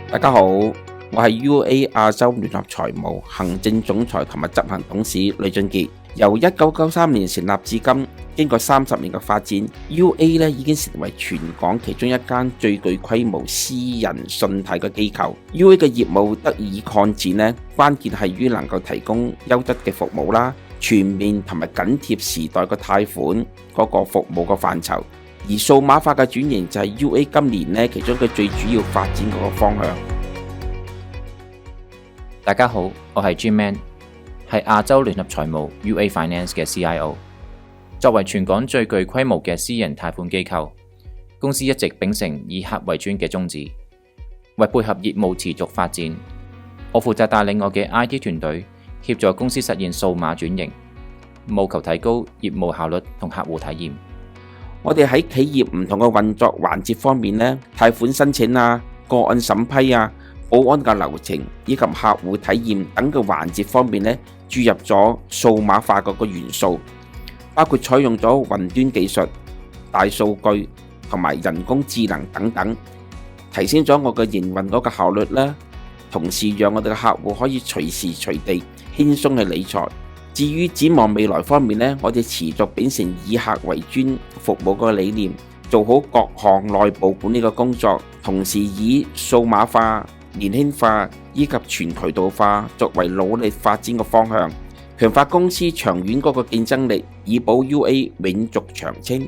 大家好，我係 UA 亞洲聯合財務行政總裁同埋執行董事呂俊傑。由1993年成立至今，經過30年嘅發展 ，UA 已經成為全港其中一間最具規模私人信貸嘅機構。UA 嘅業務得以擴展關鍵係於能夠提供優質嘅服務啦，全面同埋緊貼時代嘅貸款嗰個服務嘅範疇。而數碼化嘅轉型就係 UA 今年其中一個最主要發展嗰個方向。大家好，我係 Jim Man， 係亞洲聯合財務 UA Finance 嘅 CIO。作為全港最具規模嘅私人貸款機構，公司一直秉承以客為尊嘅宗旨。為配合業務持續發展，我負責帶領我嘅 IT 團隊協助公司實現數碼轉型，務求提高業務效率同客戶體驗。我哋喺企業唔同嘅運作環節方面貸款申請啊、個案審批啊、保安嘅流程以及客戶體驗等嘅環節方面注入咗數碼化嗰個元素，包括採用咗雲端技術、大數據同埋人工智能等等，提升咗我嘅營運嗰個效率啦。同時讓我哋嘅客戶可以隨時隨地輕鬆去理財。至於展望未來方面我哋持續秉承以客為尊服務個理念，做好各項內部管理嘅工作，同時以數碼化、年輕化以及全渠道化作為努力發展嘅方向，強化公司長遠嗰個競爭力，以保 UA 永續長青。